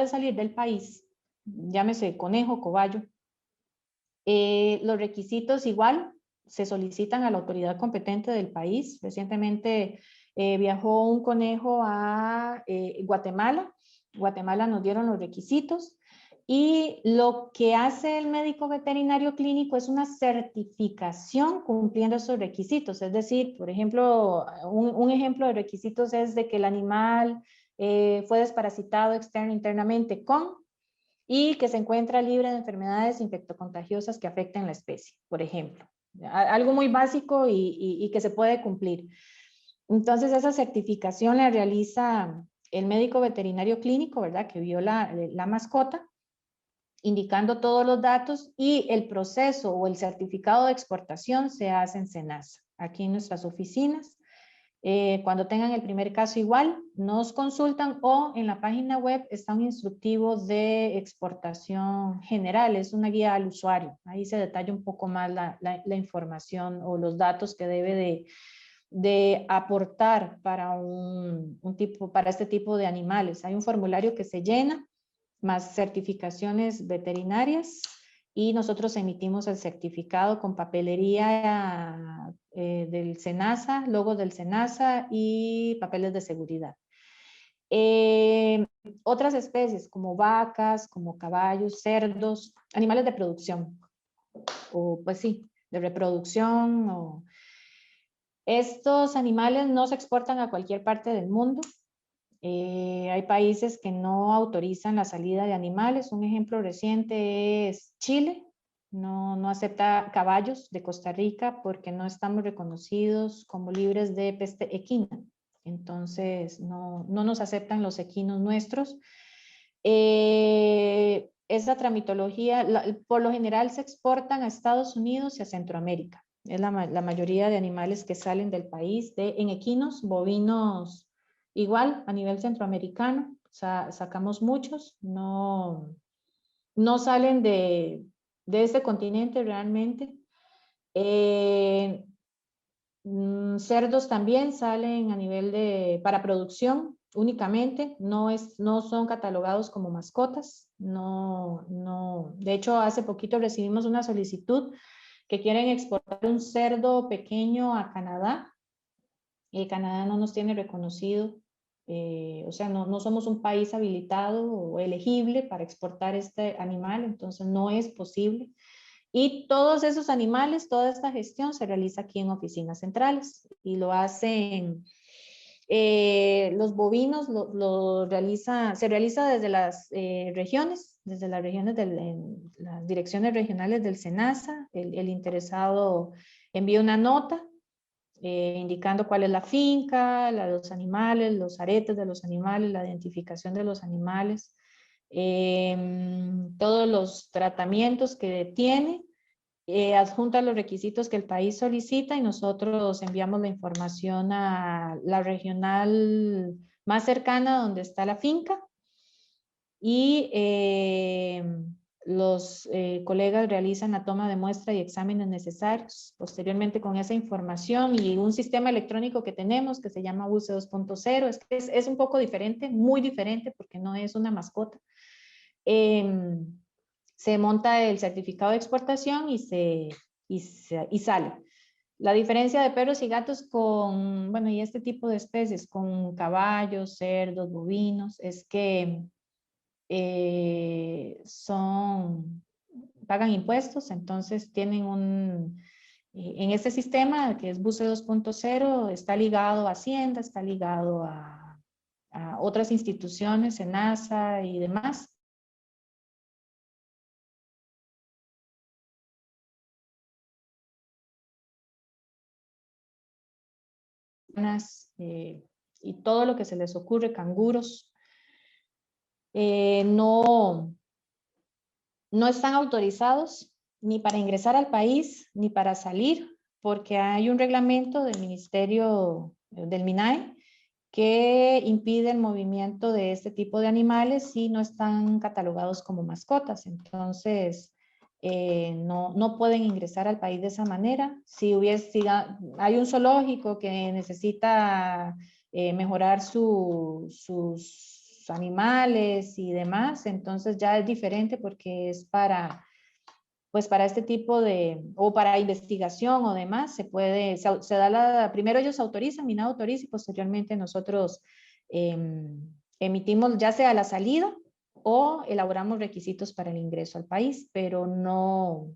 salir del país, llámese conejo, cobayo, los requisitos igual se solicitan a la autoridad competente del país. Recientemente viajó un conejo a Guatemala. Guatemala nos dieron los requisitos Y lo que hace el médico veterinario clínico es una certificación cumpliendo esos requisitos. Es decir, por ejemplo, un ejemplo de requisitos es de que el animal fue desparasitado externo internamente con y que se encuentra libre de enfermedades infectocontagiosas que afecten la especie, por ejemplo. Algo muy básico y que se puede cumplir. Entonces, esa certificación la realiza el médico veterinario clínico, ¿verdad? Que vio la mascota, indicando todos los datos, y el proceso o el certificado de exportación se hace en SENASA, aquí en nuestras oficinas. Cuando tengan el primer caso igual, nos consultan o en la página web está un instructivo de exportación general, es una guía al usuario. Ahí se detalla un poco más la información o los datos que debe de aportar para, para este tipo de animales. Hay un formulario que se llena, más certificaciones veterinarias, y nosotros emitimos el certificado con papelería del SENASA, logo del SENASA y papeles de seguridad. Otras especies como vacas, como caballos, cerdos, animales de producción, o pues sí, de reproducción. Estos animales no se exportan a cualquier parte del mundo. Hay países que no autorizan la salida de animales. Un ejemplo reciente es Chile. No acepta caballos de Costa Rica porque no estamos reconocidos como libres de peste equina. Entonces, no nos aceptan los equinos nuestros. Esa tramitología, por lo general, se exportan a Estados Unidos y a Centroamérica. Es la mayoría de animales que salen del país, en equinos, bovinos. Igual, a nivel centroamericano, sacamos muchos, no salen de este continente realmente. Cerdos también salen a nivel para producción únicamente, no son catalogados como mascotas. De hecho, hace poquito recibimos una solicitud que quieren exportar un cerdo pequeño a Canadá. Canadá no nos tiene reconocido, o sea, no somos un país habilitado o elegible para exportar este animal, entonces no es posible. Y todos esos animales, toda esta gestión se realiza aquí en oficinas centrales y lo hacen, los bovinos se realiza desde las regiones, desde las regiones, las direcciones regionales del SENASA. El interesado envía una nota indicando cuál es la finca, los animales, los aretes de los animales, la identificación de los animales, todos los tratamientos que tiene, adjunta los requisitos que el país solicita y nosotros enviamos la información a la regional más cercana donde está la finca y los colegas realizan la toma de muestra y exámenes necesarios. Posteriormente, con esa información y un sistema electrónico que tenemos que se llama UCE 2.0, es un poco diferente, muy diferente, porque no es una mascota. Se monta el certificado de exportación y sale. La diferencia de perros y gatos y este tipo de especies con caballos, cerdos, bovinos, es que pagan impuestos, entonces tienen en este sistema que es BUCE 2.0, está ligado a Hacienda, está ligado a otras instituciones, SENASA y demás. Y todo lo que se les ocurre, canguros, no están autorizados ni para ingresar al país ni para salir, porque hay un reglamento del Ministerio del MINAE que impide el movimiento de este tipo de animales si no están catalogados como mascotas. Entonces, no pueden ingresar al país de esa manera. Si hay un zoológico que necesita mejorar sus animales y demás, entonces ya es diferente porque es para este tipo o para investigación o demás, primero ellos autorizan, MINAE autoriza y posteriormente nosotros emitimos ya sea la salida o elaboramos requisitos para el ingreso al país, pero no,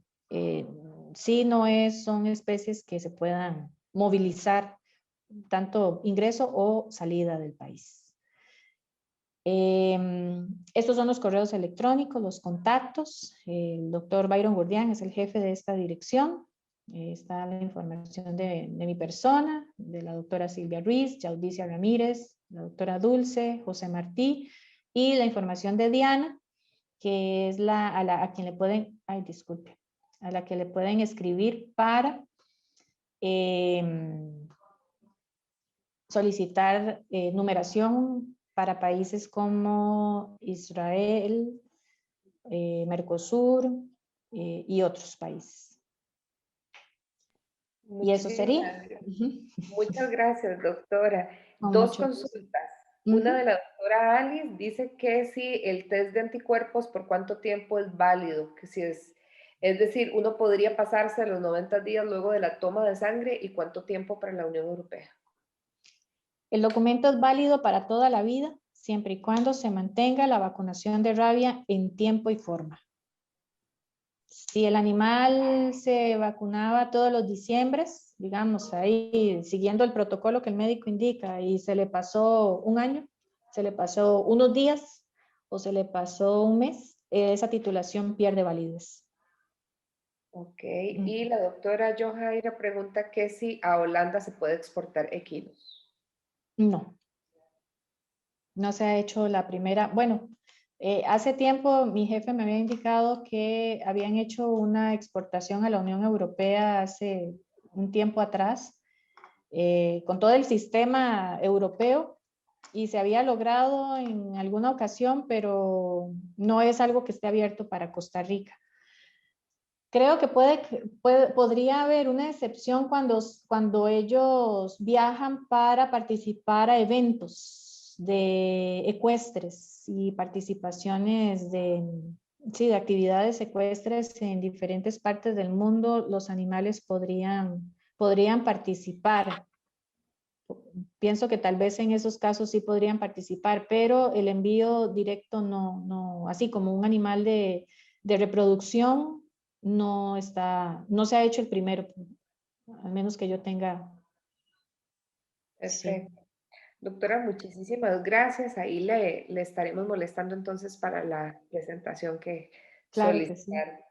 sí no son especies que se puedan movilizar tanto ingreso o salida del país. Estos son los correos electrónicos, los contactos. El doctor Byron Gordián es el jefe de esta dirección. Está la información de mi persona, de la doctora Silvia Ruiz, Yaudicia Ramírez, la doctora Dulce, José Martí, y la información de Diana, que es a quien le pueden, ay, disculpe, a la que le pueden escribir para solicitar numeración para países como Israel, Mercosur y otros países. Y eso sería. Muchas gracias, doctora. Con Dos mucho gusto. consultas. Una de la doctora Alice dice que si el test de anticuerpos, ¿por cuánto tiempo es válido? Que si es decir, uno podría pasarse los 90 días luego de la toma de sangre, ¿y cuánto tiempo para la Unión Europea? El documento es válido para toda la vida, siempre y cuando se mantenga la vacunación de rabia en tiempo y forma. Si el animal se vacunaba todos los diciembres, digamos ahí siguiendo el protocolo que el médico indica, y se le pasó un año, se le pasó unos días o se le pasó un mes, esa titulación pierde validez. Ok, y la doctora Johaira pregunta que si a Holanda se puede exportar equinos. No, no se ha hecho la primera, bueno, hace tiempo mi jefe me había indicado que habían hecho una exportación a la Unión Europea hace un tiempo atrás, con todo el sistema europeo, y se había logrado en alguna ocasión, pero no es algo que esté abierto para Costa Rica. Creo que podría haber una excepción cuando ellos viajan para participar a eventos de ecuestres y participaciones de actividades ecuestres en diferentes partes del mundo. Los animales podrían participar. Pienso que tal vez en esos casos sí podrían participar, pero el envío directo no, así como un animal de reproducción, no se ha hecho el primero, al menos que yo tenga. Perfecto. Sí. Doctora, muchísimas gracias. Ahí le estaremos molestando entonces para la presentación que Claro que sí. solicitar.